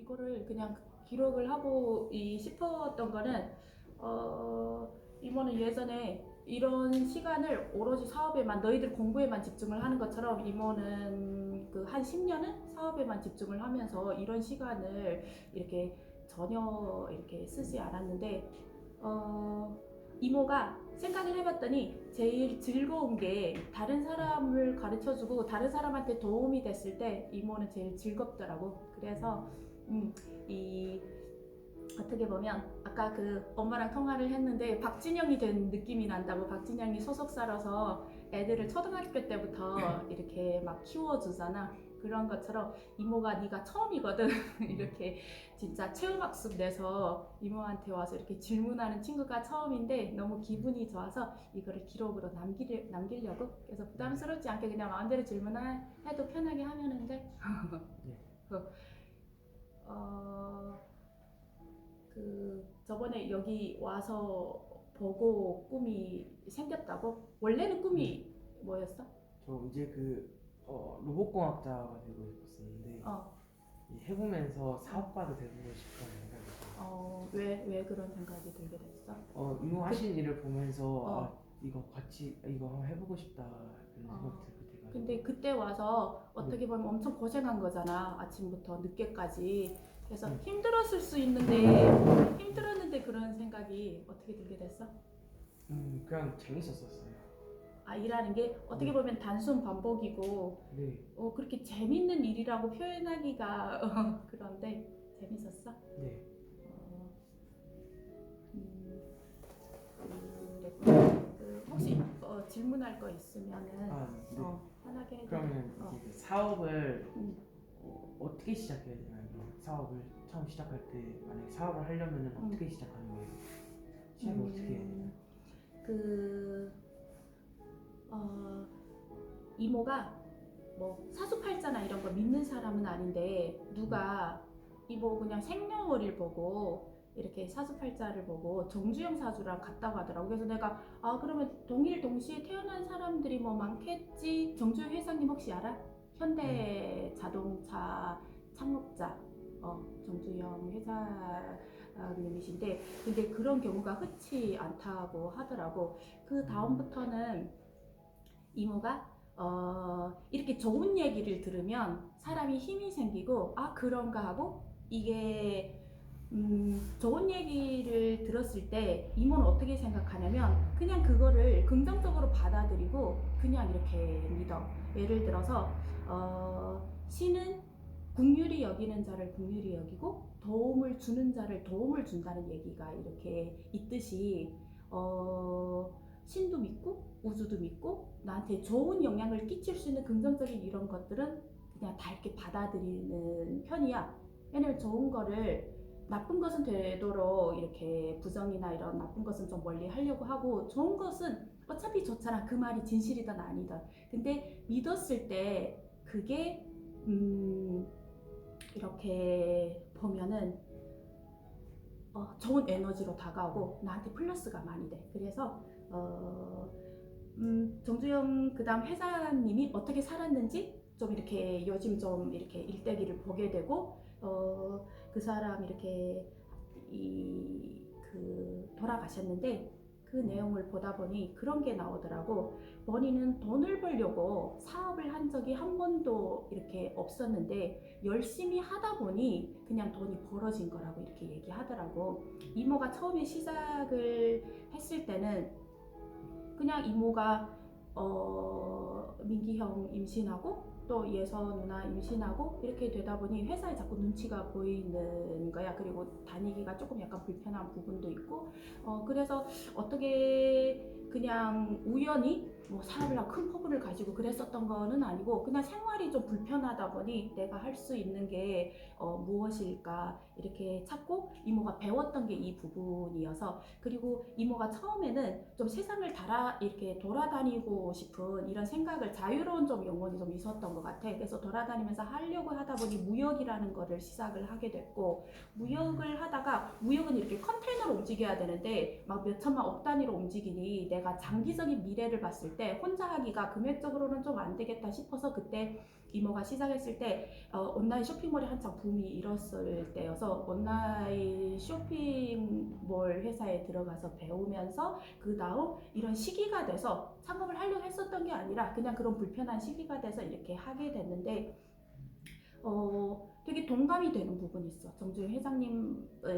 이거를 그냥 기록을 하고 싶었던 거는 이모는 예전에 이런 시간을 오로지 사업에만 너희들 공부에만 집중을 하는 것처럼 이모는 그 한 10년은 사업에만 집중을 하면서 이런 시간을 이렇게 전혀 이렇게 쓰지 않았는데 이모가 생각을 해봤더니 제일 즐거운 게 다른 사람을 가르쳐주고 다른 사람한테 도움이 됐을 때 이모는 제일 즐겁더라고. 그래서 이 어떻게 보면 아까 그 엄마랑 통화를 했는데 박진영이 된 느낌이 난다고. 박진영이 소속사라서 애들을 초등학교 때부터 이렇게 막 키워주잖아. 그런 것처럼 이모가 네가 처음이거든. 이렇게 진짜 체험학습 내서 이모한테 와서 이렇게 질문하는 친구가 처음인데 너무 기분이 좋아서 이거를 기록으로 남기려고. 그래서 부담스럽지 않게 그냥 마음대로 질문해도 편하게 하면은 그 저번에 여기 와서 보고 꿈이 생겼다고? 원래는 꿈이 뭐였어? 저 이제 로봇공학자가 되고 싶었었는데 해보면서 사업가도 되고 싶다는 생각이 들어요. 왜 그런 생각이 들게 됐어? 이거 하시는 일을 보면서 이거 한번 해보고 싶다 그런 생각 들게 돼가지고. 근데 그때 와서 어떻게 보면 엄청 고생한 거잖아. 아침부터 늦게까지. 그래서 힘들었을 수 있는데 힘들었는데 그런 생각이 어떻게 들게 됐어? 그냥 재밌었었어요. 일하는 게 어떻게 보면 단순 반복이고 네. 그렇게 재밌는 일이라고 표현하기가 그런데 재밌었어? 네. 혹시 질문할 거 있으면은 네. 편하게 해도 그러면 이제 그 사업을 어떻게 시작해야 되나요? 사업을 처음 시작할 때 만약에 사업을 하려면 어떻게 시작하는 거예요? 시작을 어떻게 해야 되나요? 이모가 뭐 사주팔자나 이런 거 믿는 사람은 아닌데 누가 이모 그냥 생년월일 보고 이렇게 사주팔자를 보고 정주영 사주랑 같다고 하더라고. 그래서 내가 그러면 동일 동시에 태어난 사람들이 뭐 많겠지. 정주영 회장님 혹시 알아? 현대 자동차 창업자 정주영 회장님이신데 근데 그런 경우가 흔치 않다고 하더라고. 그 다음부터는 이모가 이렇게 좋은 얘기를 들으면 사람이 힘이 생기고 그런가 하고 이게 좋은 얘기를 들었을 때 이모는 어떻게 생각하냐면 그냥 그거를 긍정적으로 받아들이고 그냥 이렇게 믿어. 예를 들어서 신은 긍휼히 여기는 자를 긍휼히 여기고 도움을 주는 자를 도움을 준다는 얘기가 이렇게 있듯이 신도 믿고 우주도 믿고 나한테 좋은 영향을 끼칠 수 있는 긍정적인 이런 것들은 그냥 다 이렇게 받아들이는 편이야. 왜냐면 좋은 거를 나쁜 것은 되도록 이렇게 부정이나 이런 나쁜 것은 좀 멀리 하려고 하고 좋은 것은 어차피 좋잖아. 그 말이 진실이든 아니든. 근데 믿었을 때 그게 이렇게 보면은 좋은 에너지로 다가오고 나한테 플러스가 많이 돼. 그래서 정주영 그다음 회사님이 어떻게 살았는지 좀 이렇게 요즘 좀 이렇게 일대기를 보게 되고 그 사람 이렇게 돌아가셨는데 그 내용을 보다 보니 그런 게 나오더라고. 본인은 돈을 벌려고 사업을 한 적이 한 번도 이렇게 없었는데 열심히 하다 보니 그냥 돈이 벌어진 거라고 이렇게 얘기하더라고. 이모가 처음에 시작을 했을 때는 그냥 이모가 민기 형 임신하고 또 예서 누나 임신하고 이렇게 되다 보니 회사에 자꾸 눈치가 보이는 거야. 그리고 다니기가 조금 약간 불편한 부분도 있고 그래서 어떻게 그냥 우연히 뭐 사업을 하고 큰 포부를 가지고 그랬었던 거는 아니고 그냥 생활이 좀 불편하다 보니 내가 할 수 있는 게 무엇일까 이렇게 찾고 이모가 배웠던 게 이 부분이어서 그리고 이모가 처음에는 좀 세상을 이렇게 돌아다니고 싶은 이런 생각을 자유로운 좀 영혼이 좀 있었던 것 같아. 그래서 돌아다니면서 하려고 하다 보니 무역이라는 거를 시작을 하게 됐고 무역을 하다가 무역은 이렇게 컨테이너로 움직여야 되는데 막 몇 천만 억 단위로 움직이니 내가 장기적인 미래를 봤을 때 혼자 하기가 금액적으로는 좀 안 되겠다 싶어서 그때 이모가 시작했을 때 온라인 쇼핑몰이 한창 붐이 일었을 때여서 온라인 쇼핑몰 회사에 들어가서 배우면서 그 다음 이런 시기가 돼서 창업을 하려고 했었던 게 아니라 그냥 그런 불편한 시기가 돼서 이렇게 하게 됐는데 되게 동감이 되는 부분이 있어. 정주영 회장님